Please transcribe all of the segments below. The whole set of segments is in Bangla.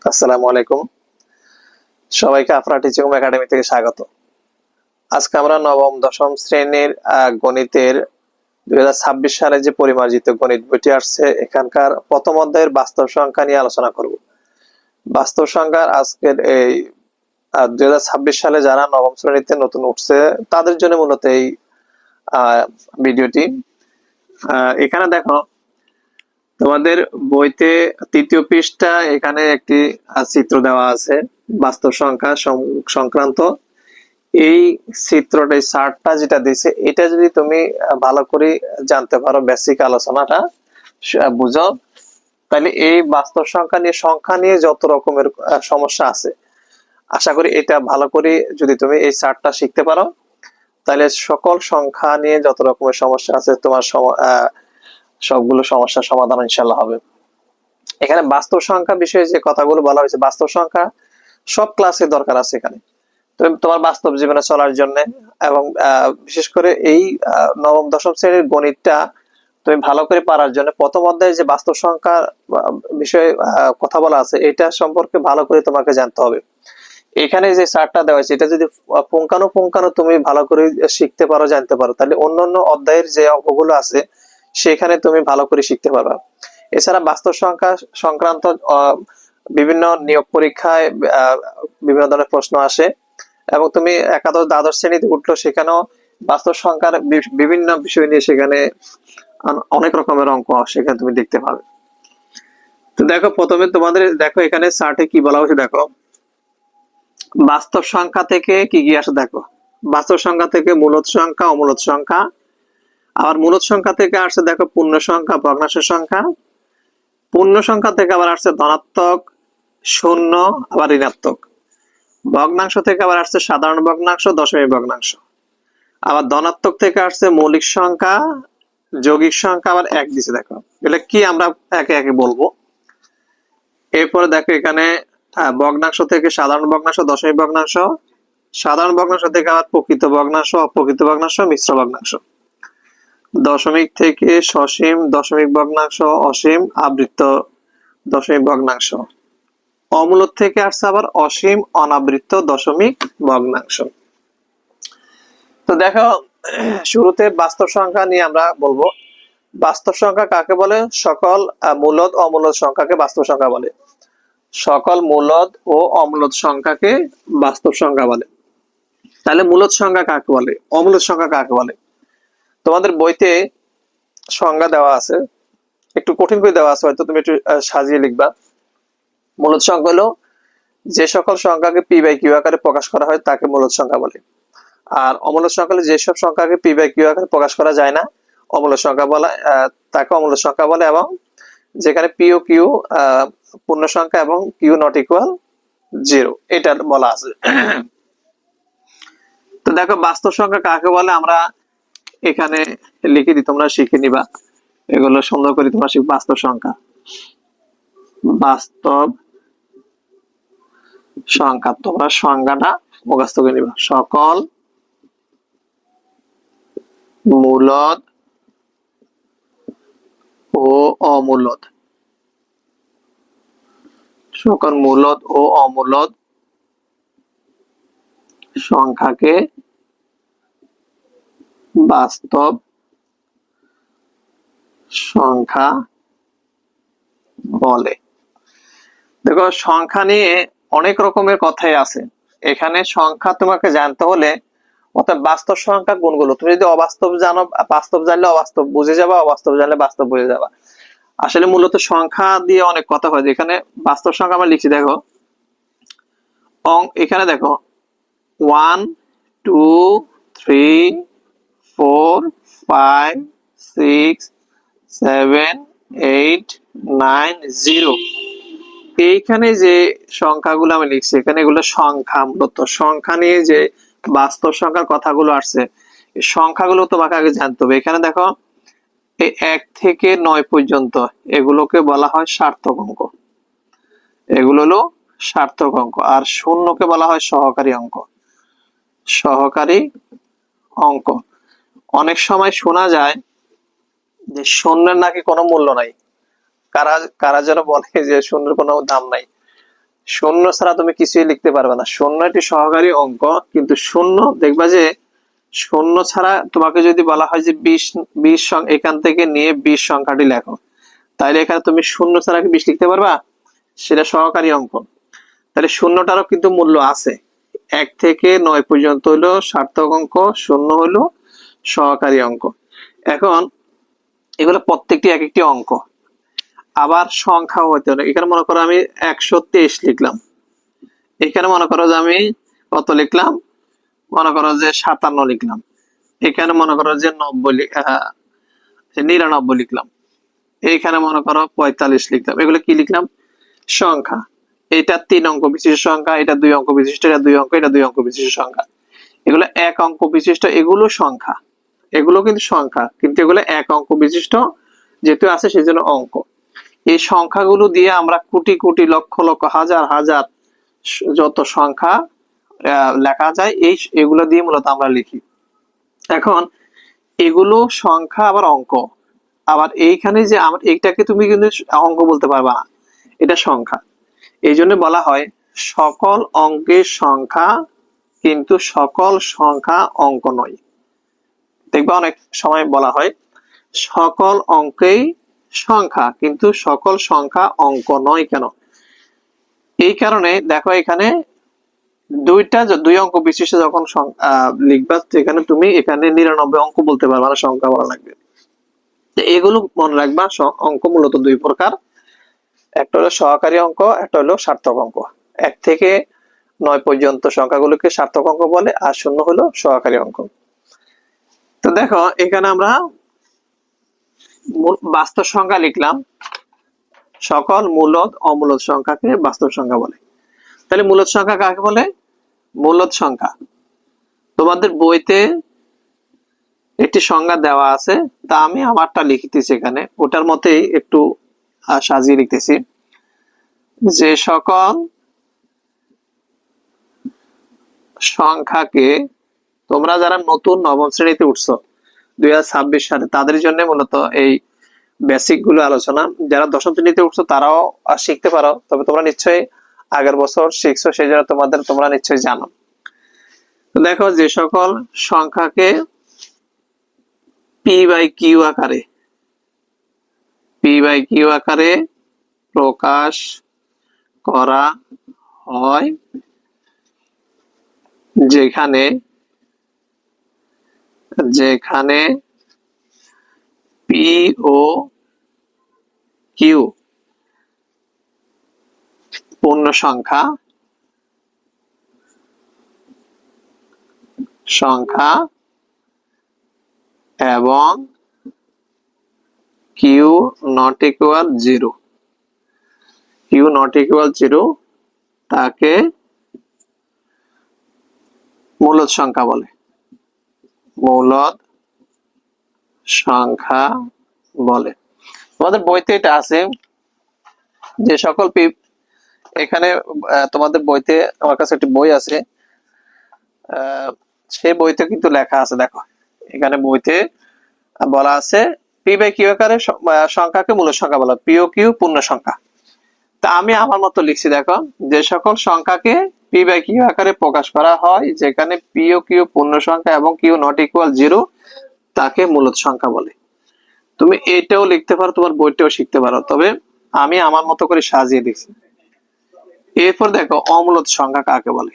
আসসালামু আলাইকুম। সবাইকে আফরা টিচিং একাডেমি থেকে স্বাগত। আজকে আমরা নবম দশম শ্রেণীর গণিতের 2026 সালে যে পরিমার্জিত গণিত বইটি আসছে এখানকার প্রথম অধ্যায়ের বাস্তব সংখ্যা নিয়ে আলোচনা করব। বাস্তব সংখ্যার আজকের এই 2026 সালে যারা নবম শ্রেণীতে নতুন উঠছে তাদের জন্য মূলত এই ভিডিওটি। এখানে দেখো তোমাদের বইতে তৃতীয় পৃষ্ঠা এখানে একটি চিত্র দেওয়া আছে বাস্তব সংখ্যা সংক্রান্ত। এই চিত্রটা চার্টটা যেটা দিয়েছে এটা যদি তুমি ভালো করে জানতে পারো, বেসিক আলোচনাটা বুঝো, তাহলে এই বাস্তব সংখ্যা নিয়ে যত রকমের সমস্যা আছে আশা করি এটা ভালো করে যদি তুমি এই চার্টটা শিখতে পারো তাহলে সকল সংখ্যা নিয়ে যত রকমের সমস্যা আছে তোমার সবগুলো সমস্যার সমাধান ইনশাল্লাহ হবে। এখানে বাস্তব সংখ্যা বিষয়ে যে কথাগুলো বলা হয়েছে, বাস্তব সংখ্যা সব ক্লাসে দরকার আছে এখানে তোমার বাস্তব জীবনে চলার জন্য, এবং বিশেষ করে এই নবম দশম শ্রেণীর গণিতটা তুমি ভালো করে পারার জন্য প্রথম অধ্যায়ে যে বাস্তব সংখ্যার বিষয়ে কথা বলা আছে এটা সম্পর্কে ভালো করে তোমাকে জানতে হবে। এখানে যে চার্টটা দেওয়া আছে এটা যদি পুঙ্খানুপুঙ্খানু তুমি ভালো করে শিখতে পারো, জানতে পারো, তাহলে অন্যান্য অধ্যায়ের যে অঙ্কগুলো আছে সেখানে তুমি ভালো করে শিখতে পারবে। এছাড়া বাস্তব সংখ্যা সংক্রান্ত বিভিন্ন নিয়োগ পরীক্ষায় বিভিন্ন ধরনের প্রশ্ন আসে, এবং তুমি একাদশ দ্বাদশ শ্রেণীতে উঠলো সেখানেও বাস্তব সংখ্যার বিভিন্ন বিষয় নিয়ে সেখানে অনেক রকমের অঙ্ক সেখানে তুমি দেখতে পাবে। তো দেখো প্রথমে তোমাদের দেখো এখানে চার্টে কি বলা হয়েছে, দেখো বাস্তব সংখ্যা থেকে কি কি আসে। দেখো বাস্তব সংখ্যা থেকে মূলদ সংখ্যা, অমূলদ সংখ্যা, আবার মূলদ সংখ্যা থেকে আসছে দেখো পূর্ণ সংখ্যা, ভগ্নাংশ সংখ্যা, পূর্ণ সংখ্যা থেকে আবার আসছে ধনাত্মক, শূন্য, আবার ঋণাত্মক, ভগ্নাংশ থেকে আবার আসছে সাধারণ ভগ্নাংশ, দশমিক ভগ্নাংশ, আবার ধনাত্মক থেকে আসছে মৌলিক সংখ্যা, যৌগিক সংখ্যা, আবার এক দিছে। দেখো এটা কি আমরা একে একে বলবো। এরপরে দেখো এখানে ভগ্নাংশ থেকে সাধারণ ভগ্নাংশ, দশমিক ভগ্নাংশ, সাধারণ ভগ্নাংশ থেকে আবার প্রকৃত ভগ্নাংশ, অপ্রকৃত ভগ্নাংশ, মিশ্র ভগ্নাংশ, দশমিক থেকে সসীম, দশমিক ভগ্নাংশ, অসীম, আবৃত্ত দশমিক ভগ্নাংশ, অমূলদ থেকে আসছে আবার অসীম, অনাবৃত্ত দশমিক ভগ্নাংশ। তো দেখো শুরুতে বাস্তব সংখ্যা নিয়ে আমরা বলবো। বাস্তব সংখ্যা কাকে বলে? সকল মূলদ অমূলদ সংখ্যাকে বাস্তব সংখ্যা বলে। সকল মূলদ ও অমূলদ সংখ্যাকে বাস্তব সংখ্যা বলে। তাহলে মূলদ সংখ্যা কাকে বলে, অমূলদ সংখ্যা কাকে বলে? তোমাদের বইতে সংজ্ঞা দেওয়া আছে, একটু কঠিন করে দেওয়া আছে, হয়তো তুমি একটু সাজিয়ে লিখবা। মূলদ সংখ্যা হলো যে সকল সংখ্যাকে পি বাই কিউ আকারে প্রকাশ করা হয় তাকে মূলদ সংখ্যা বলে। আর অমূলদ সংখ্যা হলে যেসব সংখ্যাকে পি বাই কিউ আকারে প্রকাশ করা যায় না অমূলদ সংখ্যা বলা, তাকে অমূলদ সংখ্যা বলে। এবং যেখানে পি ও কিউ পূর্ণ সংখ্যা এবং কিউ নট ইকুয়াল 0 এটা বলা আছে। তো দেখো বাস্তব সংখ্যা কাকে বলে আমরা এখানে লিখে দিই, তোমরা শিখে নিবা এগুলো সুন্দর করে। তোমরা শিখ বাস্তব সংখ্যা, বাস্তব সংখ্যা তোমরা সংজ্ঞাটা মুখস্থ করে নিবা। সকল মূলদ ও অমূলদ, সকল মূলদ ও অমূলদ সংখ্যাকে বাস্তব সংখ্যা বলে। দেখো সংখ্যা নিয়ে অনেক রকমের কথাই আছে। এখানে সংখ্যা তোমাকে জানতে হলে অর্থাৎ বাস্তব সংখ্যা কোনগুলো, তুমি যদি অবাস্তব জানো, বাস্তব জানলে অবাস্তব বুঝে যাবা, অবাস্তব জানলে বাস্তব বুঝে যাবা। আসলে মূলত সংখ্যা দিয়ে অনেক কথা হয়। এখানে বাস্তব সংখ্যা আমরা লিখছি, দেখো এখানে দেখো 1 2 3 4 5 6 7 8 9 0। এইখানে যে সংখ্যাগুলো আমি লিখছি এখানে এগুলো সংখ্যা, মূলত সংখ্যা নিয়ে যে বাস্তব সংখ্যার কথাগুলো আসছে এই সংখ্যাগুলো তোমাকে আগে জানতে হবে। এখানে দেখো এই 1 থেকে 9 পর্যন্ত এগুলোকে বলা হয় সার্থক অঙ্ক, এগুলো হলো সার্থক অঙ্ক। আর শূন্যকে বলা হয় সহকারী অঙ্ক, সহকারী অঙ্ক। অনেক সময় শোনা যায় যে শূন্যের নাকি কোনো মূল্য নাই, কারা কারা যেন বলে যে শূন্যের কোনো দাম নাই। শূন্য ছাড়া তুমি কিছুই লিখতে পারবে না। শূন্য একটি সহকারী অঙ্ক, কিন্তু শূন্য দেখবা যে শূন্য ছাড়া তোমাকে যদি বলা হয় যে 20 এখান থেকে নিয়ে 20 সংখ্যাটি লেখো, তাহলে এখানে তুমি শূন্য ছাড়া কি 20 লিখতে পারবা? সেটা সহকারী অঙ্ক। তাহলে শূন্যটারও কিন্তু মূল্য আছে। 1 থেকে 9 পর্যন্ত হলো সার্থক অঙ্ক, শূন্য হলো সহকারী অঙ্ক। এখন এগুলো প্রত্যেকটি এক একটি অঙ্ক। আবার সংখ্যাও হতে পারে। এখানে মনে করো আমি 123 লিখলাম, এখানে মনে করো যে আমি কত লিখলাম, মনে করো যে 57 লিখলাম, এখানে মনে করো যে 99 লিখলাম, এইখানে মনে করো 45 লিখলাম। এগুলো কি লিখলাম? সংখ্যা। এটা 3 অঙ্ক বিশিষ্ট সংখ্যা, এটা 2 অঙ্ক বিশিষ্ট, এটা 2 অঙ্ক, এটা 2 অঙ্ক বিশিষ্ট সংখ্যা। এগুলো 1 অঙ্ক বিশিষ্ট, এগুলো সংখ্যা। এগুলো কিন্তু সংখ্যা, কিন্তু এগুলো 1 অঙ্ক বিশিষ্ট যেহেতু আছে সেজন্য অঙ্ক। এই সংখ্যাগুলো দিয়ে আমরা কোটি কোটি লক্ষ লক্ষ হাজার হাজার যত সংখ্যা লেখা যায়, এগুলো দিয়ে মূলত আমরা লিখি। এখন এগুলো সংখ্যা আবার অঙ্ক। আবার এইখানে যে এইটাকে তুমি কিন্তু অঙ্ক বলতে পারবা না, এটা সংখ্যা। এই জন্য বলা হয় সকল অঙ্কের সংখ্যা, কিন্তু সকল সংখ্যা অঙ্ক নয়। দেখবা অনেক সময় বলা হয় সকল অঙ্কেই সংখ্যা, কিন্তু সকল সংখ্যা অঙ্ক নয়। কেন? এই কারণে দেখো এখানে দুই অঙ্ক বিশিষ্ট যখন লিখবা, সেখানে তুমি এখানে 99 অঙ্ক বলতে পারবা না, সংখ্যা বলা লাগবে। এগুলো মনে রাখবা, অঙ্ক মূলত 2 প্রকার, একটা হলো সহকারী অঙ্ক, একটা হলো সার্থক অঙ্ক। 1 থেকে 9 পর্যন্ত সংখ্যাগুলোকে সার্থক অঙ্ক বলে, আর শূন্য হলো সহকারী অঙ্ক। তো দেখো এখানে আমরা বাস্তব সংখ্যা লিখলাম, সকল মূলদ অমূলদ সংখ্যাকে বাস্তব সংখ্যা বলে। তাহলে মূলদ সংখ্যা কাকে বলে? মূলদ সংখ্যা তোমাদের বইতে একটি সংজ্ঞা দেওয়া আছে, তা আমি আমারটা লিখতেছি এখানে, ওটার মতেই একটু সাজিয়ে লিখতেছি। যে সকল সংখ্যাকে, তোমরা যারা নতুন নবম শ্রেণীতে উঠছো 2026 সালে, তাদের জন্য মূলত এই বেসিক গুলো আলোচনা। যারা দশম শ্রেণীতে উঠছো তারাও শিখতে পারো, তবে তোমরা নিশ্চয়ই আগের বছর শিখছো, সেই জন্য তোমরা নিশ্চয়ই জানো। তো দেখো যে সকল সংখ্যাকে p/q আকারে প্রকাশ করা হয়, যেখানে p ও q পূর্ণ সংখ্যা এবং q not equal 0, তাকে মূলদ সংখ্যা বলে। মূলদ সংখ্যা বলে। তোমাদের বইতে এটা আছে, যে সকল এখানে তোমাদের বইতে, আমার কাছে একটি বই আছে, সেই বইতে কিন্তু লেখা আছে। দেখো এখানে বইতে বলা আছে p/q আকারে সংখ্যাকে মূলদ সংখ্যা বলা, p ও q পূর্ণ সংখ্যা। তা আমি আমার মতো লিখছি, দেখো যে সকল সংখ্যাকে p/q আকারে প্রকাশ করা হয়, যেখানে p ও q পূর্ণ সংখ্যা এবং q not equal 0, তাকে মূলদ সংখ্যা বলে। তুমি এটাও লিখতে পারো, তোমার বইটাও শিখতে পারো, তবে আমি আমার মতো করে সাজিয়ে লিখছি। এরপর দেখো অমূলদ সংখ্যা কাকে বলে।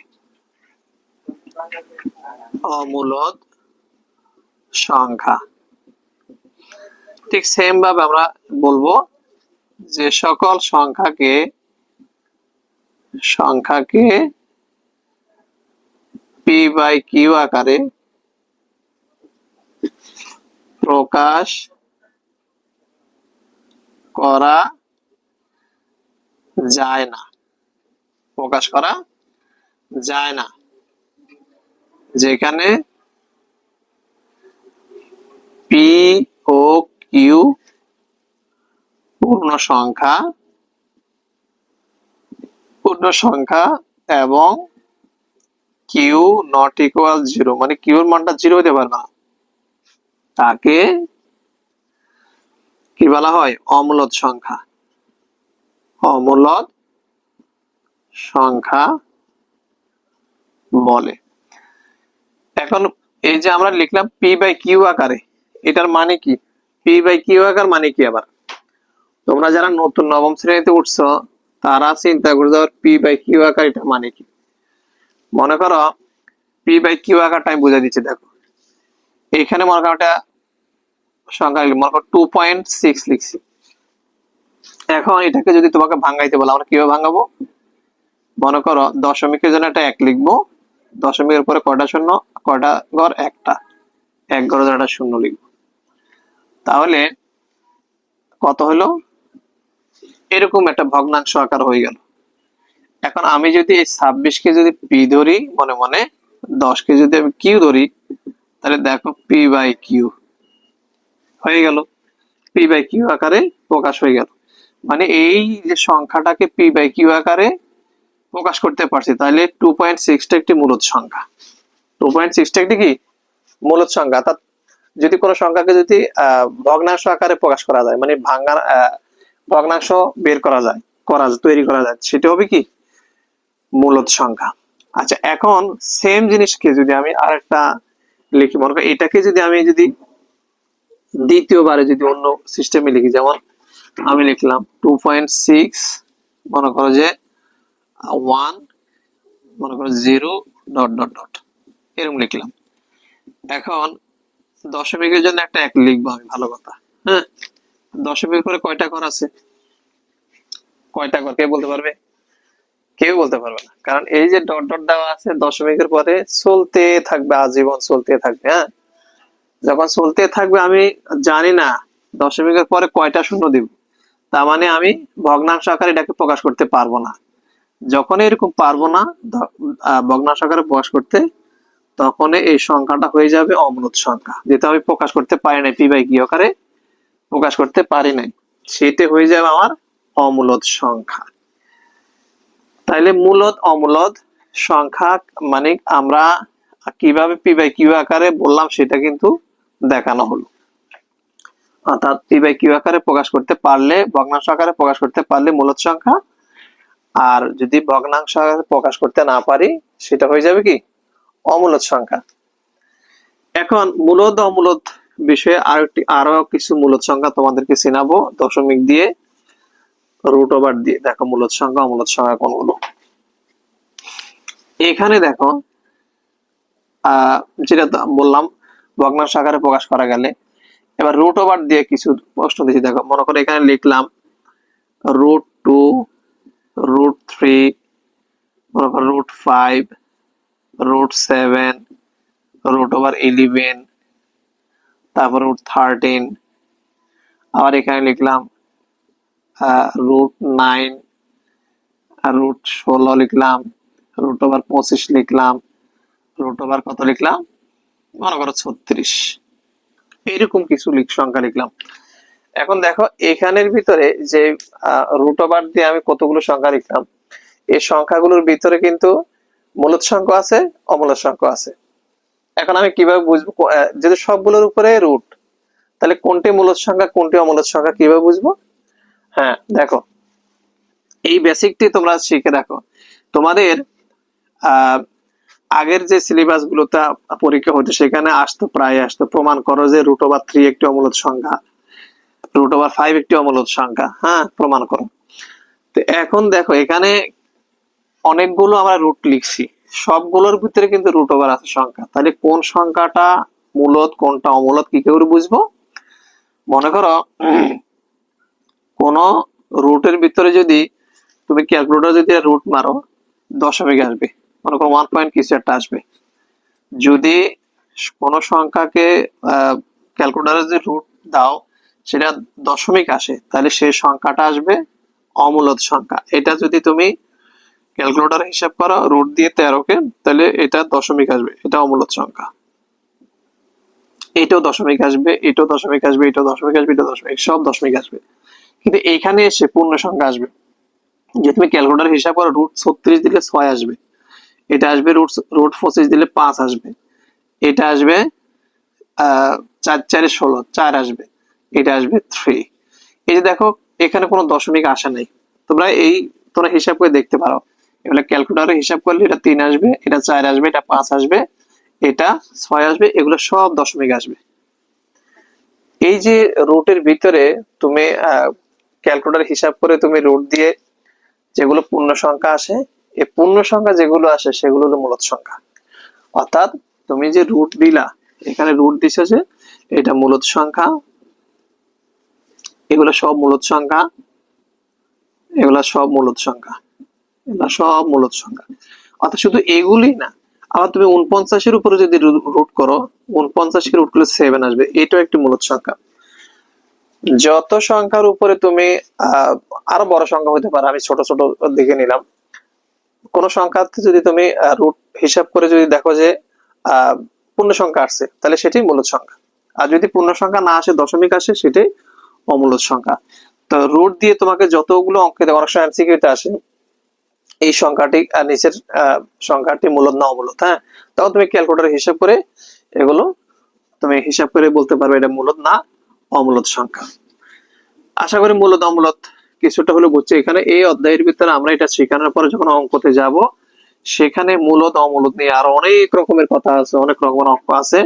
অমূলদ সংখ্যা ঠিক সেম ভাবে আমরা বলবো যে সকল সংখ্যাকে p/q আকারে প্রকাশ করা যায় না, যেখানে p ও q পূর্ণ সংখ্যা এবং q not equal 0, মানে q এর মানটা 0 হতে পারে না, তাকে কি বলা হয়? অমূলদ সংখ্যা সংখ্যা বলে। এখন এই যে আমরা লিখলাম পি বাই কিউ আকারে, এটার মানে কি? পি বাই কিউ আকার মানে কি? আবার তোমরা যারা নতুন নবম শ্রেণীতে উঠছো তারা চিন্তা করছো পি বাই কিউ আকার এটা মানে কি। মনে করো পি বাই কিউ আকারটা আমি বুঝাই দিচ্ছি। দেখো এইখানে মনে করো একটা সংখ্যা লিখলাম, মনে করো 2.6 লিখছি। এখন এটাকে যদি তোমাকে ভাঙাইতে বলো, আমরা কিভাবে ভাঙাবো? মনে করো দশমিকের জন্য একটা 1 লিখবো, দশমিকের পরে কয়টা শূন্য, কয়টা ঘর? একটা, এক ঘরের জন্য একটা শূন্য লিখবো। তাহলে কত হলো? এরকম একটা ভগ্নাংশ আকার হয়ে গেল। এখন আমি যদি এই 26কে যদি পি ধরি মনে মনে, 10কে যদি আমি কিউ ধরি, তাহলে দেখো পি বাই কিউ হয়ে গেল, পি বাই কিউ আকারে প্রকাশ হয়ে গেল। মানে এই যে সংখ্যাটাকে পি বাই কিউ আকারে প্রকাশ করতে পারছি, তাহলে 2.6টা একটি মূলদ সংখ্যা। 2.6টা একটি কি মূলদ সংখ্যা। অর্থাৎ যদি কোনো সংখ্যাকে যদি ভগ্নাংশ আকারে প্রকাশ করা যায়, মানে ভাঙার ভগ্নাংশ বের করা যায়, তৈরি করা যায়, সেটা হবে কি মূলদ সংখ্যা। আচ্ছা, এখন সেম জিনিসকে যদি আমি আরেকটা লিখি, মনে করি এটাকে যদি আমি যদি দ্বিতীয়বারে যদি অন্য সিস্টেমে লিখি, যেমন আমি লিখলাম 2.6, মনে করো যে 1, মনে করো 0 ডট ডট ডট, এরকম লিখলাম। এখন দশমিকের জন্য একটা 1 লিখবো আমি, ভালো কথা। হ্যাঁ, দশমিকের পরে কয়টা ঘর আছে? কয়টা ঘর কে বলতে পারবে? কেউ বলতে পারবে না, কারণ এই যে ডট ডট দেওয়া আছে দশমিকের পরে চলতে থাকবে, আজীবন চলতে থাকবে। হ্যাঁ, যখন চলতে থাকবে আমি জানি না দশমিকের পরে কয়টা শূন্য দিব, তার মানে আমি ভগ্নাংশ আকারে এটাকে প্রকাশ করতে পারবো না। যখন এরকম পারবো না ভগ্নাংশ আকারে প্রকাশ করতে, তখন এই সংখ্যাটা হয়ে যাবে অমূলদ সংখ্যা, যেটা আমি প্রকাশ করতে পারি নাই, পি বাই কিউ আকারে প্রকাশ করতে পারি নাই, সেটা হয়ে যাবে আমার অমূলদ সংখ্যা। তাইলে মূলদ অমূলদ সংখ্যা মানে আমরা কিভাবে পি বাই কিউ আকারে বললাম সেটা কিন্তু দেখানো হলো। অর্থাৎ পি বাই কিউ আকারে প্রকাশ করতে পারলে, ভগ্নাংশ আকারে প্রকাশ করতে পারলে মূলদ সংখ্যা, আর যদি ভগ্নাংশ আকারে প্রকাশ করতে না পারি সেটা হয়ে যাবে কি অমূলদ সংখ্যা। এখন মূলদ অমূলদ বিষয়ে আরো কিছু মূলদ সংখ্যা তোমাদেরকে চিনাবো দশমিক দিয়ে, রুট ওভার দিয়ে। দেখো মূলদ সংখ্যা অমূলদ সংখ্যা কোনগুলো। এখানে দেখো যেটা বললাম ভগ্নাংশ আকারে প্রকাশ করা গেলে, এবার রুট ওভার দিয়ে কিছু প্রশ্ন দিয়েছি। দেখো মনে করো এখানে লিখলাম √2, √3, মনে করো √5, √7, √11, তারপর √13, আবার এখানে লিখলাম √9, √16 লিখলাম, √25 লিখলাম, √ কত লিখলাম, মনে করো 36, এইরকম কিছু সংখ্যা লিখলাম। এখন দেখো এখানের ভিতরে যে √ দিয়ে আমি কতগুলো সংখ্যা লিখলাম, এই সংখ্যাগুলোর ভিতরে কিন্তু মূলদ সংখ্যা আছে, অমূলদ সংখ্যা আছে। এখন আমি কিভাবে বুঝবো যদি সবগুলোর উপরে রুট, তাহলে কোনটি মূলদ সংখ্যা কোনটি অমূলদ সংখ্যা কিভাবে বুঝবো? হ্যাঁ দেখো, এই বেসিকটি তোমরা শিখে রাখো। তোমাদের আগের যে সিলেবাস গুলোতে পরীক্ষা হতো সেখানে প্রায় আসতো প্রমাণ করো যে √3 একটি অমূলদ সংখ্যা, √5 একটি অমূলদ সংখ্যা। হ্যাঁ, প্রমাণ করো। তো এখন দেখো এখানে অনেকগুলো আমরা রুট লিখছি, সবগুলোর ভিতরে কিন্তু √ আছে সংখ্যা, তাহলে কোন সংখ্যাটা মূলদ কোনটা অমূলদ কি করে বুঝবো? মনে করো কোন রুটের ভিতরে যদি তুমি ক্যালকুলেটর যদি রুট মারো, দশমিক আসবে, মনে করো 1 পয়েন্ট কিছু একটা আসবে। যদি কোন সংখ্যাকে ক্যালকুলেটরে যদি রুট দাও সেটা দশমিক আসে, তাহলে সেই সংখ্যাটা আসবে অমূলদ সংখ্যা। এটা যদি তুমি ক্যালকুলেটরে হিসাব করো রুট দিয়ে 13কে, তাহলে এটা দশমিক আসবে, এটা অমূলদ সংখ্যা। এটাও দশমিক আসবে, এটাও দশমিক আসবে, এটাও দশমিক আসবে, এটা দশমিক, সব দশমিক আসবে। কিন্তু এইখানে এসে পূর্ণ সংখ্যা আসবে। যে তুমি ক্যালকুলেটর হিসাব করো √36 দিলে 6 আসবে, এটা আসবে √25 দিলে 5 আসবে, এটা আসবে 4 4 16 4 আসবে, এটা আসবে 3। এই যে দেখো এখানে কোনো দশমিক আসে নাই, তোমরা হিসাব করে দেখতে পারো এগুলো ক্যালকুলেটরে হিসাব করলে এটা 3 আসবে, এটা 4 আসবে, এটা 5 আসবে, এটা 6 আসবে, এগুলো সব দশমিক আসবে। এই যে রুটের ভিতরে তুমি ক্যালকুলেটর হিসাব করে তুমি রুট দিয়ে যেগুলো পূর্ণ সংখ্যা আসে, এই পূর্ণ সংখ্যা যেগুলো আসে সেগুলো হলো মূলদ সংখ্যা। অর্থাৎ তুমি যে রুট দিলা, এখানে রুট দিছে যে এটা মূলদ সংখ্যা, এগুলো সব মূলদ সংখ্যা, এগুলা সব মূলদ সংখ্যা, এগুলা সব মূলদ সংখ্যা। অর্থাৎ শুধু এগুলি না, আবার তুমি 49 উপরে যদি রুট করো, 49 কে রুট করলে 7 আসবে, এটাও একটি মূলদ সংখ্যা। যত সংখ্যার উপরে তুমি আরো বড় সংখ্যা হতে পারে, আমি ছোট ছোট দেখে নিলাম। কোন সংখ্যাতে যদি তুমি রুট হিসাব করে যদি দেখো যে পূর্ণ সংখ্যা আসছে, তাহলে সেটাই মূলদ সংখ্যা। আর যদি পূর্ণ সংখ্যা না আসে, দশমিক আসে, সেটাই অমূলদ সংখ্যা। তো রুট দিয়ে তোমাকে যতগুলো অঙ্কে দেয়, অনেক সময় এমসিকিউতে আসে এই সংখ্যাটি আর নিচের সংখ্যাটি মূলদ না অমূলদ, হ্যাঁ, তখন তুমি ক্যালকুলেটরে হিসাব করে এগুলো তুমি হিসাব করে বলতে পারবে এটা মূলদ না অমূলদ সংখ্যা। আশা করি মূলদ অমূলদ কিছুটা হলে বুঝছে। এখানে এই অধ্যায়ের ভিতরে আমরা এটা শেখানোর পরে যখন অঙ্কতে যাব, সেখানে মূলদ অমূলদ নিয়ে আরো অনেক রকমের কথা আছে, অনেক রকমের অঙ্ক আছে,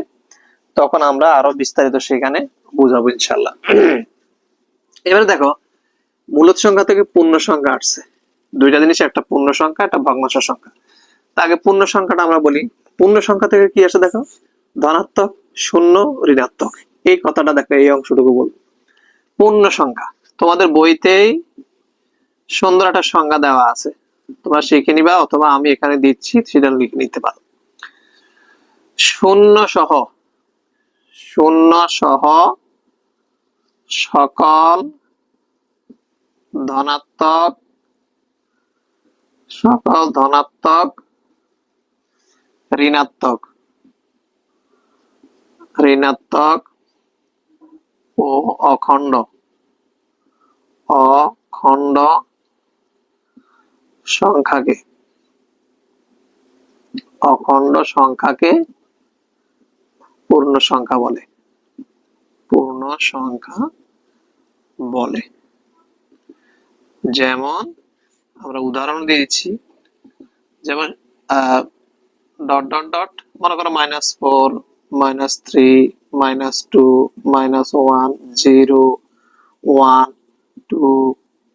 তখন আমরা আরো বিস্তারিত সেখানে বুঝাবো ইনশাল্লাহ। এবারে দেখো, মূলদ সংখ্যা থেকে পূর্ণ সংখ্যা আসছে, দুইটা জিনিস, একটা পূর্ণ সংখ্যা, একটা ভগ্নাংশ সংখ্যা। আগে পূর্ণ সংখ্যাটা আমরা বলি। পূর্ণ সংখ্যা থেকে কি আসে দেখো, ধনাত্মক, শূন্য, ঋণাত্মক। এই কথাটা দেখো, এই অংশটুকু বল। পূর্ণ সংখ্যা তোমাদের বইতেই সুন্দর একটা সংজ্ঞা দেওয়া আছে, তোমরা শিখে নিবা, অথবা আমি এখানে দিচ্ছি সেটা লিখে নিতে পারো। শূন্য সহ, শূন্য সহ সকল ধনাত্মক, সকল ধনাত্মক, ঋণাত্মক, ঋণাত্মক ও অখণ্ড, অখণ্ড সংখ্যাকে, অখণ্ড সংখ্যাকে পূর্ণ সংখ্যা বলে, পূর্ণ সংখ্যা বলে। যেমন আমরা উদাহরণ দিয়েছি, যেমন ডট ডট ডট, মনে করো -4, -3, -2, -1, 0, 1, 2,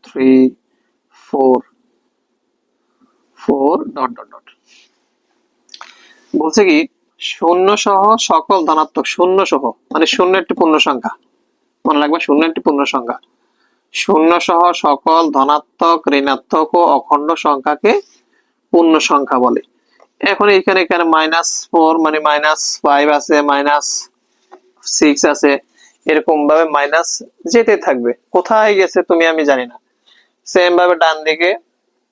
3, 4, 4 ডট ডট ডট। বলছে কি, শূন্য সহ সকল ধনাত্মক, শূন্য সহ মানে শূন্য একটি পূর্ণ সংখ্যা, মনে রাখবে শূন্য একটি পূর্ণ সংখ্যা। শূন্য সহ সকল ধনাত্মক, ঋণাত্মক ও অখণ্ড সংখ্যাকে পূর্ণ সংখ্যা বলে। এখন এখানে এখানে -4 মানে -5 আছে, -6 আছে, এরকম ভাবে মাইনাস যেতে থাকবে, কোথায় গেছে তুমি আমি জানি না। সেম ভাবে ডান দিকে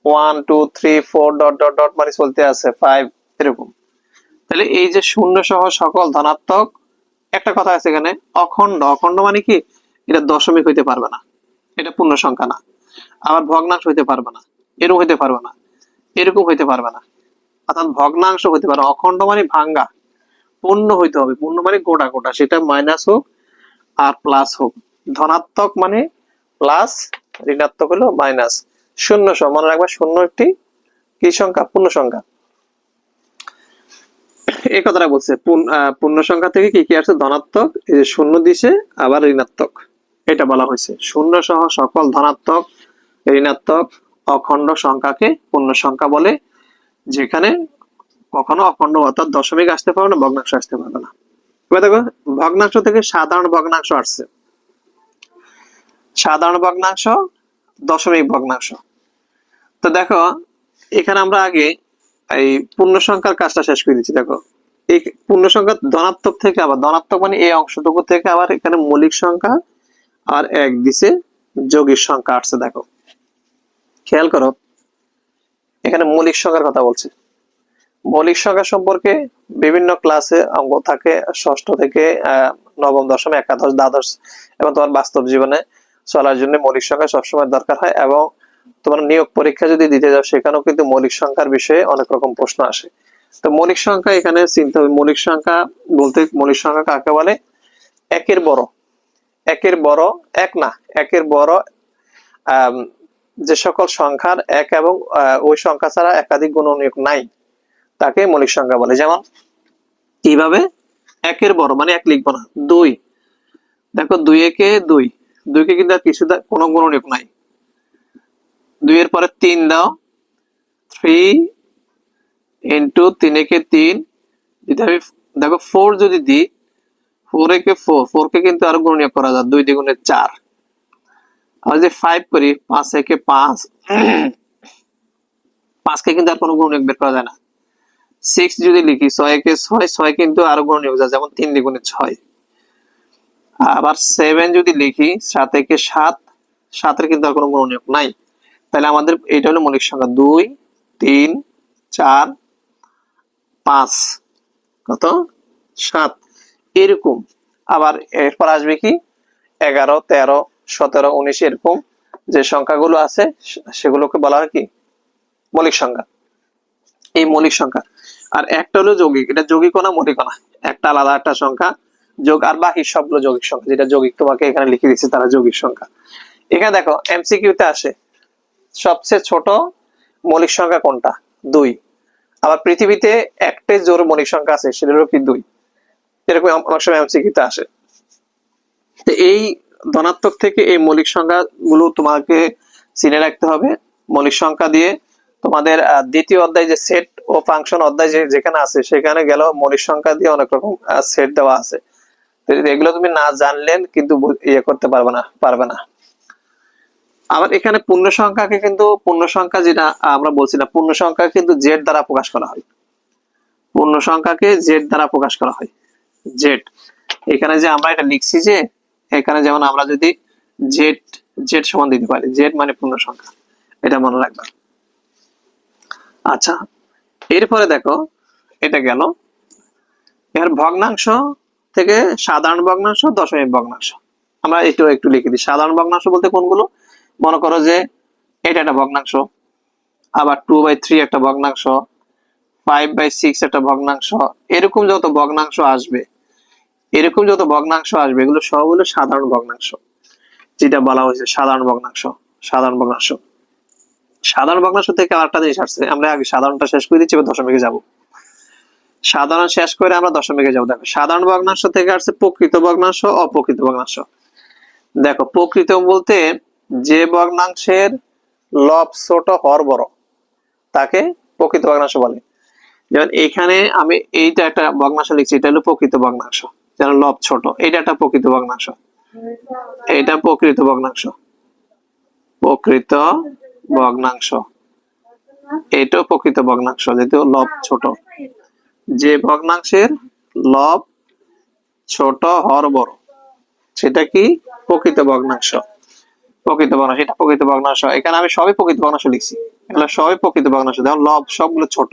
1 2 3 4 ডট ডট ডট মানে চলতে আছে 5, এরকম। তাহলে এই যে শূন্য সহ সকল ধনাত্মক, একটা কথা আছে এখানে, অখণ্ড, অখণ্ড মানে কি, এটা দশমিক হইতে পারবে না, এটা পূর্ণ সংখ্যা না। আবার ভগ্নাংশ হইতে পারবে না, এরকম হইতে পারবে না, এরকম হইতে পারবে না। অর্থাৎ ভগ্নাংশ হইতে পারে, অখণ্ড মানে ভাঙ্গা, পূর্ণ হইতে হবে, পূর্ণ মানে গোটা গোটা, সেটা মাইনাস হোক আর প্লাস হোক। ধনাত্মক মানে প্লাস, ঋণাত্মক হলো মাইনাস। শূন্য সহ, মনে রাখবে শূন্য একটি কি সংখ্যা, পূর্ণ সংখ্যা। এই কথাটা বলছে, পূর্ণ সংখ্যা থেকে কি কি আসছে, ধনাত্মক, এই যে শূন্য দিছে, আবার ঋণাত্মক, এটা বলা হয়েছে। শূন্য সহ সকল ধনাত্মক, ঋণাত্মক, অখণ্ড সংখ্যাকে পূর্ণ সংখ্যা বলে, যেখানে কখনো অখণ্ড অর্থাৎ দশমিক আসতে পারবে না, ভগ্নাংশ আসতে পারবে না। এবার দেখো, ভগ্নাংশ থেকে সাধারণ ভগ্নাংশ আসছে, সাধারণ ভগ্নাংশ, দশমিক ভগ্নাংশ। তো দেখো, এখানে আমরা আগে এই পূর্ণ সংখ্যার কাজটা শেষ করে দিচ্ছি। দেখো, এই পূর্ণ সংখ্যা ধনাত্মক থেকে, আবার ধনাত্মক মানে এই অংশটুকু থেকে আবার এখানে মৌলিক সংখ্যা আর এক দিছে, যৌগিক সংখ্যা আসছে। দেখো খেয়াল করো, এখানে মৌলিক সংখ্যার কথা বলছে। মৌলিক সংখ্যা সম্পর্কে বিভিন্ন ক্লাসে অঙ্ক থাকে, ষষ্ঠ থেকে নবম, দশম, একাদশ, দ্বাদশ এবং তোমার বাস্তব জীবনে চলার জন্য মৌলিক সংখ্যা সবসময় দরকার হয়। এবং তোমার নিয়োগ পরীক্ষা যদি দিতে যাও, সেখানেও কিন্তু মৌলিক সংখ্যার বিষয়ে অনেক রকম প্রশ্ন আসে। তো মৌলিক সংখ্যা এখানে চিন্তা হবে, মৌলিক সংখ্যা বলতে মৌলিক সংখ্যা কাকে বলে, একের বড়, একের বড় এক না, একের বড় যে সকল সংখ্যার এক এবং ওই সংখ্যা ছাড়া একাধিক গুণনীয়ক নাই তাকে মৌলিক সংখ্যা বলে। যেমন কিভাবে, একের বড় মানে এক লিখবো না, 2, দেখো 2 একে 2, 2 কে কিন্তু কিছু কোনো গুণনীয়ক নাই। 2 এর পরে 3 দাও, 3 ইন্টু 3 একে 3, যদি আমি দেখো 4 যদি দিই, 4 একে 4, 4 কে কিন্তু আরো গুণনীয়ক করা যায়, 2 দ্বিগুণে 4। আর যদি 5 করি, 5 একে 5, 5 কে কিন্তু আর কোনো গুণনীয়ক বের করা যায় না। 6 যদি লিখি, 6 একে 6, 6 কিন্তু আরো গুণনীয়ক যায়, যেমন 3 দ্বিগুণে 6। আবার 7 যদি লিখি, 7 একে 7, 7 এর কিন্তু আর কোনো গুণনীয়ক নাই। তাহলে আমাদের এটা হলো মৌলিক সংখ্যা 2, 3, 4, 5, কত 7 এরকম। আবার এরপর আসবে কি 11, 13, 17, 19 এরকম যে সংখ্যাগুলো আছে সেগুলোকে বলা হয় কি মৌলিক সংখ্যা। এই মৌলিক সংখ্যা। আর একটা হলো যৌগিক, এটা যৌগিক না মৌলিক না, একটা আলাদা একটা সংখ্যা যোগ, আর বাকি সবগুলো যৌগিক সংখ্যা। যেটা যৌগিক তোমাকে এখানে লিখে দিচ্ছি তারা যৌগিক সংখ্যা। এখানে দেখো এমসিকিউ তে আসে সবচেয়ে ছোট মৌলিক সংখ্যা কোনটা, 2। আবার পৃথিবীতে একটাই জোড় মৌলিক সংখ্যা আছে, সেটা হলো কি 2। এরকম অনেক সময় এমসিকিউ তে আসে। তো এই ধনাত্মক থেকে এই মৌলিক সংখ্যা গুলো তোমাকে চিনে রাখতে হবে। মৌলিক সংখ্যা দিয়ে তোমাদের দ্বিতীয় অধ্যায় যে সেট ও ফাংশন অধ্যায় যেখানে আছে সেখানে গেল মৌলিক সংখ্যা দিয়ে অনেক রকম সেট দেওয়া আছে। তো এগুলো তুমি না জানলেন কিন্তু ইয়ে করতে পারবে না। আবার এখানে পূর্ণ সংখ্যাকে কিন্তু পূর্ণ সংখ্যা যেটা আমরা বলছিলাম, পূর্ণ সংখ্যা কিন্তু জেড দ্বারা প্রকাশ করা হয়। পূর্ণ সংখ্যাকে জেড দ্বারা প্রকাশ করা হয়, জেড। এখানে যে আমরা এটা লিখছি যে এখানে যেমন আমরা যদি জেড জেড সমান দিতে পারি, জেড মানে পূর্ণ সংখ্যা, এটা মনে রাখবা। আচ্ছা, এরপরে দেখো এটা গেল। এর ভগ্নাংশ থেকে সাধারণ ভগ্নাংশ, দশমিক ভগ্নাংশ আমরা একটু লিখে দিই। সাধারণ ভগ্নাংশ বলতে কোনগুলো, মনে করো যে এটা একটা ভগ্নাংশ, আবার 2/3 একটা ভগ্নাংশ, 5/6 একটা ভগ্নাংশ, এরকম যত ভগ্নাংশ আসবে এগুলো সব হলো সাধারণ ভগ্নাংশ, যেটা বলা হয়েছে সাধারণ ভগ্নাংশ। সাধারণ ভগ্নাংশ থেকে আরেকটা জিনিস আসছে, আমরা আগে সাধারণটা শেষ করে দিচ্ছি, এবার দশমিকে যাব। সাধারণ শেষ করে আমরা দশমিকে যাব। দেখো সাধারণ ভগ্নাংশ থেকে আসছে প্রকৃত ভগ্নাংশ, অপ্রকৃত ভগ্নাংশ। দেখো প্রকৃত বলতে যে ভগ্নাংশের লব ছোট হর বড় তাকে প্রকৃত ভগ্নাংশ বলে। যেমন এখানে আমি এইটা একটা ভগ্নাংশ লিখছি, এটা হলো প্রকৃত ভগ্নাংশ, যেন লব ছোট, এটা একটা প্রকৃত ভগ্নাংশ, এটা প্রকৃত ভগ্নাংশ, এটাও প্রকৃত ভগ্নাংশ যেহেতু লব ছোট। যে ভগ্নাংশের লব ছোট হর বড় সেটা কি প্রকৃত ভগ্নাংশ। এটা প্রকৃত ভগ্নাংশ। এখানে আমি সবই প্রকৃত ভগ্নাংশ লিখছি, এগুলো সবই প্রকৃত ভগ্নাংশ, যেমন লব সবগুলো ছোট।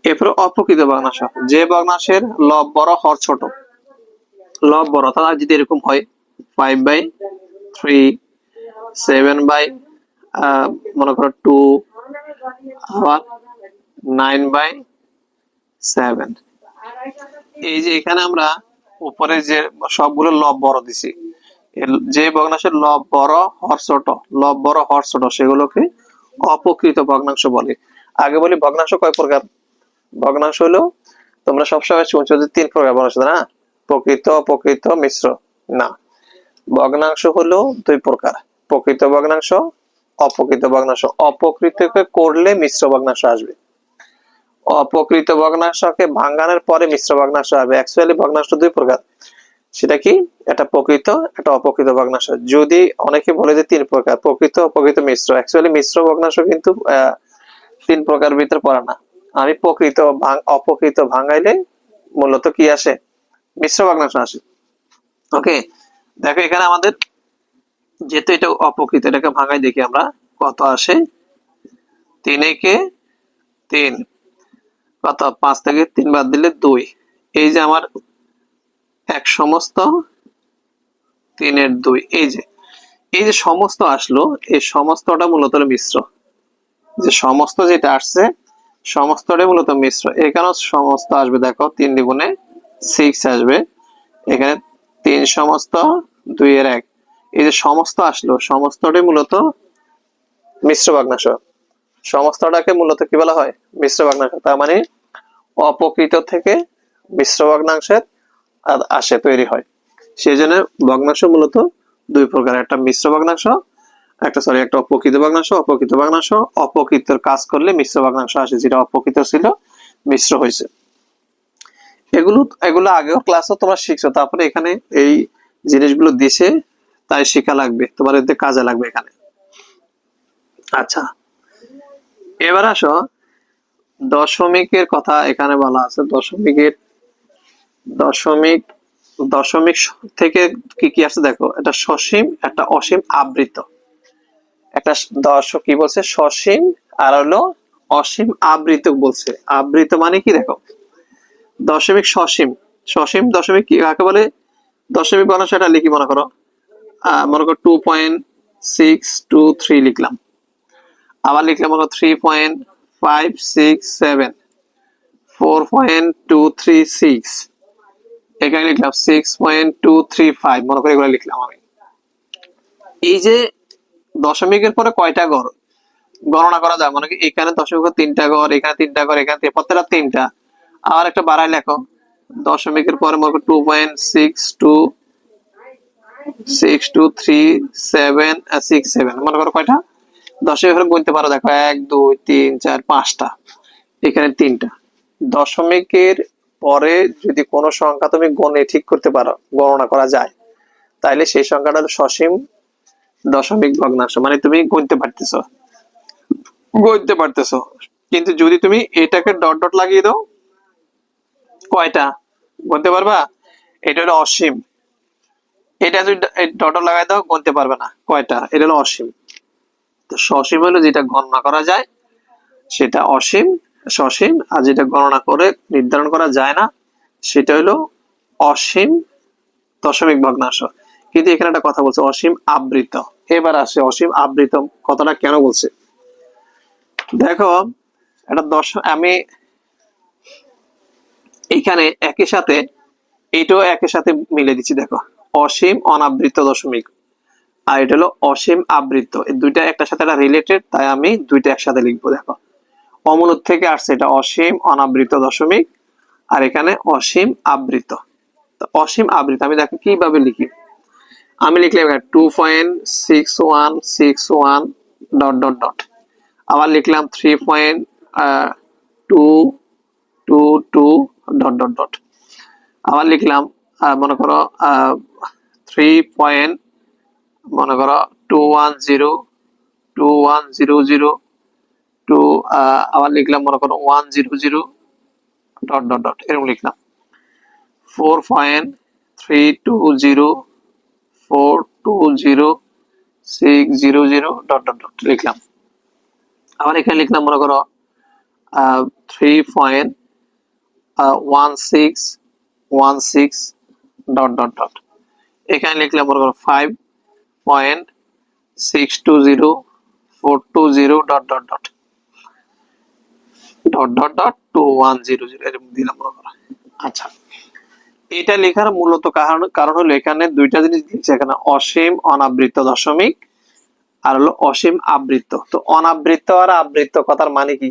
এরপরে অপ্রকৃত ভগ্নাংশ, যে ভগ্নাংশের লব বড় হর ছোট। লব বড় তাহলে যদি এরকম হয় 5/3, 7 মনে করো 2, আবার 9/7। এই যে এখানে আমরা উপরে যে সবগুলো লব বড় দিছি, যে ভগ্নাংশের লব বড় হর ছোট সেগুলোকে অপ্রকৃত ভগ্নাংশ বলে। আগে বলি ভগ্নাংশ কয় প্রকার। ভগ্নাংশ হলো তোমরা সবসময় শুনছো যে 3 প্রকার ভগ্নাংশ, না প্রকৃত, অপ্রকৃত, মিশ্র। না, ভগ্নাংশ হলো 2 প্রকার, প্রকৃত ভগ্নাংশ, অপ্রকৃত ভগ্নাংশ। অপ্রকৃতকে করলে মিশ্র ভগ্নাংশ আসবে, অপ্রকৃত ভগ্নাংশকে ভাঙানোর পরে মিশ্র ভগ্নাংশ আসবে। অ্যাকচুয়ালি ভগ্নাংশ 2 প্রকার, সেটা কি, একটা প্রকৃত, একটা অপ্রকৃত ভগ্নাংশ। যদি অনেকে বলে যে 3 প্রকার, প্রকৃত, অপ্রকৃত, মিশ্র, অ্যাকচুয়ালি মিশ্র ভগ্নাংশ কিন্তু 3 প্রকার ভিতরে পড়ে না। আমি প্রকৃত অপ্রকৃত ভাঙাইলে মূলত কি আসে, মিশ্র ভগ্নাংশ আসে। ওকে, দেখো এখানে আমাদের যেহেতু এটা অপ্রকৃত, এটাকে ভাঙাই দেখি আমরা কত আসে। 3 একে 3, কত 5 থেকে 3 বাদ দিলে 2। এই যে আমার এক সমস্ত 3/2, এই যে সমস্ত আসলো, এই সমস্তটা মূলত মিশ্র। যে সমস্ত যেটা আসছে সমস্তটাই মূলত মিশ্র। এখানে সমস্ত আসবে, দেখো 3 দ্বিগুণে 6 আসবে, এখানে 3 সমস্ত 2/1। এই যে সমস্ত আসলো সমস্তটাই মূলত মিশ্র ভগ্নাংশ। সমস্তটাকে মূলত কি বলা হয়? মিশ্র ভগ্নাংশ। তার মানে অপ্রকৃত থেকে মিশ্র ভগ্নাংশের আসে তৈরি হয়। সেই জন্য ভগ্নাংশ মূলত দুই প্রকার, একটা মিশ্র ভগ্নাংশ, একটা অপ্রকৃত ভগ্নাংশ। অপ্রকৃত ভগ্নাংশ অপ্রকৃতর কাজ করলে মিশ্র ভগ্নাংশ আসে, যেটা অপ্রকৃত ছিল মিশ্র হয়েছে। এগুলো আগেও ক্লাসও তোমরা শিখছো, তারপরে এখানে এই জিনিসগুলো দিছে তাই শেখা লাগবে, তোমার এতে কাজে লাগবে এখানে। আচ্ছা, এবার আসো দশমিকের কথা এখানে বলা আছে। দশমিক দশমিক থেকে কি কি আছে দেখো, এটা সসীম, একটা অসীম, আবৃত। একটা কি বলছে? সসীম আর হলো অসীম আবৃত বলছে। আবৃত মানে কি দেখো, দশমিক সসীম। সসীম দশমিক কি কাকে বলে? দশমিক বানানো সেটা লিখি, মনে করো 2.623 লিখলাম। আবার লিখলাম মনে করো 3.567, 4.236, এখানে লিখলাম 6.235, মনে করে এগুলো লিখলাম আমি। এই যে দশমিকের পরে কয়টা ঘর গণনা করা যায়, মানে কি এখানে দশমিকের 3টা ঘর, এখানে 3টা ঘর, এখানে প্রত্যেকটা 3টা। আবার একটা বাড়াই লেখো, দশমিকের পরে মনে করো 2.623767, মনে করো কয়টা দশমিকের গুনতে পারো দেখো, 1 2 3 4 5টা, এখানে 3টা। দশমিকের পরে যদি কোনো সংখ্যা তুমি গণে ঠিক করতে পারো, গণনা করা যায়, তাইলে সেই সংখ্যাটা সসীম দশমিক ভগ্নাংশ, মানে তুমি গুনতে পারতেছো। কিন্তু যদি তুমি এটাকে ডট ডট লাগিয়ে দাও, কয়টা গুনতে পারবা? এটা হলো অসীম। এটা যদি ডট লাগাই দাও, গুনতে পারবে না কয়টা, এটা হলো অসীম। তো সসীম হলো যেটা গণনা করা যায় সেটা অসীম, সসীম। আর যেটা গণনা করে নির্ধারণ করা যায় না সেটা হলো অসীম দশমিক ভগ্নাংশ। কিন্তু এখানে একটা কথা বলছে, অসীম আবৃত। এবার আসে অসীম আবৃত কথাটা কেন বলছে দেখো, এটা আমি এখানে একই সাথে এইটাও একই সাথে মিলে দিচ্ছি দেখো, অসীম অনাবৃত দশমিক, আর এটা হলো অসীম আবৃত। এই দুইটা একটা সাথে একটা রিলেটেড, তাই আমি দুইটা একসাথে লিখবো। দেখো, অমূলত থেকে আসছে, এটা অসীম অনাবৃত দশমিক, আর এখানে অসীম আবৃত। তো অসীম আবৃত আমি দেখো কিভাবে লিখি, আমি লিখলাম 2.6161 ডট ডট ডট, আবার লিখলাম 3.222 ডট ডট ডট, আবার লিখলাম মনে করো 3. মনে করো 210 আবার লিখলাম মনে করো 100 ডট ডট ডট, এরকম লিখলাম 4.320420600 ডট ডট ডট লিখলাম। আবার এখানে লিখলাম মনে করো 3.1616 ডট ডট ডট, এখানে লিখলাম মনে করো 5.620420 dot dot dot dot dot dot 2100 এরকম দিলাম মনে করো। আচ্ছা, এটা লেখার মূলত কারণ হলো এখানে দুইটা জিনিস দিয়েছে, এখানে অসীম অনাবৃত দশমিক আর হলো অসীম আবৃত। তো অনাবৃত আর আবৃত কথার মানে কি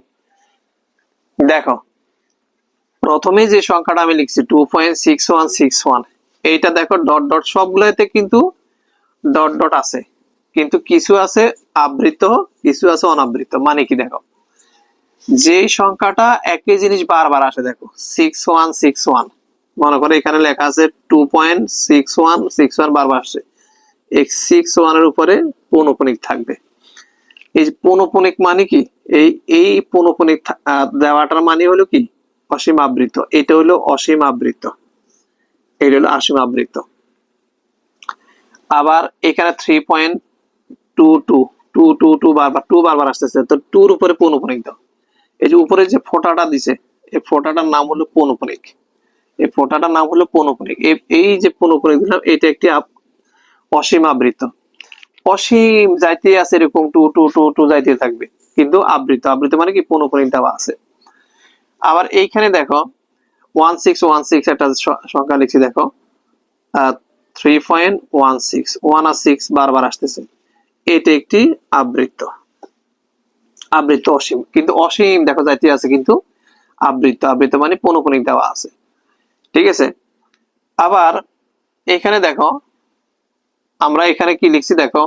দেখো, প্রথমে যে সংখ্যাটা আমি লিখছি 2.6161, এইটা দেখো ডট ডট সবগুলোতে কিন্তু ডট ডট আছে, কিন্তু কিছু আছে আবৃত, কিছু আছে অনাবৃত। মানে কি দেখো, যে সংখ্যাটা একই জিনিস বারবার আসে, দেখো 6161, মনে করো এখানে লেখা আছে 2.6161 বারবার আসছে, এই 61 এর উপরে পৌনঃপুনিক থাকবে। এই পৌনঃপুনিক মানে কি, এই পৌনঃপুনিক দেওয়াটার মানে হলো কি অসীম আবৃত। এটা হলো অসীম আবৃত, এটা হলো অসীম আবৃত। আবার এখানে 3.22 বারবার আসতেছে, তো 2 এর উপরে পৌনঃপুনিক দাও। এই যে উপরে যে ফোঁটাটা দিছে, এই ফোঁটাটার নাম হলো পৌনঃপুনিক, এই ফোঁটাটার নাম হলো পৌনঃপুনিক। এই যে পৌনঃপুনিক দিলাম, এটা একটি অসীম আবৃত। অসীম যাইতে আছে এরকম 2 যাইতে থাকবে, কিন্তু আবৃত। আবৃত মানে কি পৌনঃপুনিক দেওয়া আছে। আবার এইখানে দেখো 1616 একটা সংখ্যা লিখছি দেখো, 3.16 1 আর 6 বারবার আসতেছে, এটা একটি আবৃত। আবৃত অসীম, কিন্তু অসীম দেখো যাইতে আছে কিন্তু আবৃত, আবৃত মানে পৌনঃপুনিক দেওয়া আছে, ঠিক আছে। আবার এখানে দেখো আমরা এখানে কি লিখছি দেখো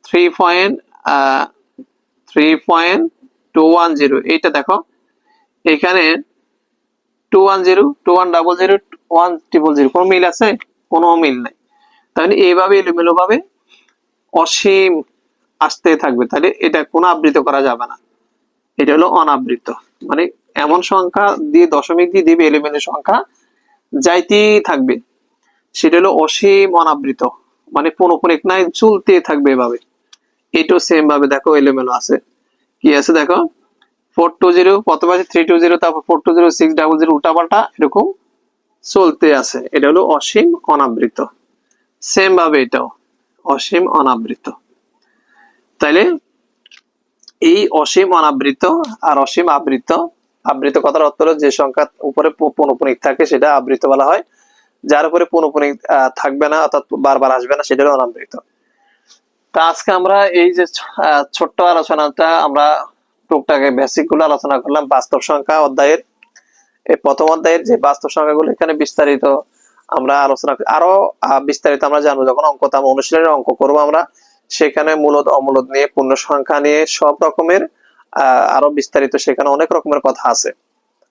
3.210, এইটা দেখো এখানে 210 2100 100, কোনো মিল আছে? কোনো মিল নাই। তাহলে এইভাবে এলোমেলো ভাবে অসীম আসতে থাকবে, তাহলে এটা কোনো আবৃত করা যাবে না, এটা হলো অনাবৃত। মানে এমন সংখ্যা দিয়ে দশমিক দিয়ে দিবে এলোমেলো সংখ্যা যাইতেই থাকবে, সেটা হলো অসীম অনাবৃত, মানে পৌনঃপুনিক নাই, চলতে থাকবে এভাবে। এটাও সেম ভাবে দেখো এলোমেলো আছে, কি আছে দেখো 420, প্রথমে আছে 320, তারপর 420 600 উল্টাপাল্টা এরকম চলতে আছে, এটা হলো অসীম অনাবৃত। সেম ভাবে এটাও অসীম অনাবৃত। তাইলে এই অসীম অনাবৃত আর অসীম আবৃত, আবৃত কথার অর্থ হলো যে সংখ্যা উপরে পৌনঃপুনিক থাকে সেটা আবৃত বলা হয়, যার উপরে পৌনঃপুনিক থাকবে না অর্থাৎ বারবার আসবে না সেটা হলো অনাবৃত। তা আজকে আমরা এই যে ছোট্ট আলোচনাটা আমরা টুকটাকে বেসিক গুলো আলোচনা করলাম বাস্তব সংখ্যা অধ্যায়ের। এই প্রথম অধ্যায়ের যে বাস্তব সংখ্যাগুলো এখানে বিস্তারিত আমরা আলোচনা, আরো বিস্তারিত আমরা জানবো যখন অনুশীলনের অঙ্ক করবো আমরা, সেখানে মূলদ অমূলদ নিয়ে পূর্ণ সংখ্যা নিয়ে সব রকমের আরো বিস্তারিত, সেখানে অনেক রকমের কথা আছে।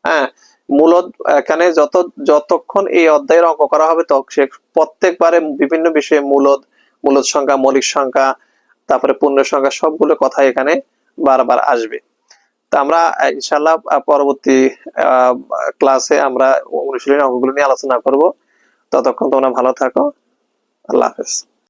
হ্যাঁ, মূলদ এখানে যতক্ষণ এই অধ্যায়ের অঙ্ক করা হবে সে প্রত্যেকবারে বিভিন্ন বিষয়ে মূলদ, মূলদ সংখ্যা, মৌলিক সংখ্যা, তারপরে পূর্ণ সংখ্যা সবগুলো কথা এখানে বারবার আসবে। তা আমরা ইনশাআল্লাহ পরবর্তী ক্লাসে আমরা অনুশীলনী অঙ্কগুলো নিয়ে আলোচনা করব। ততক্ষণ তোমরা ভালো থাকো। আল্লাহ হাফেজ।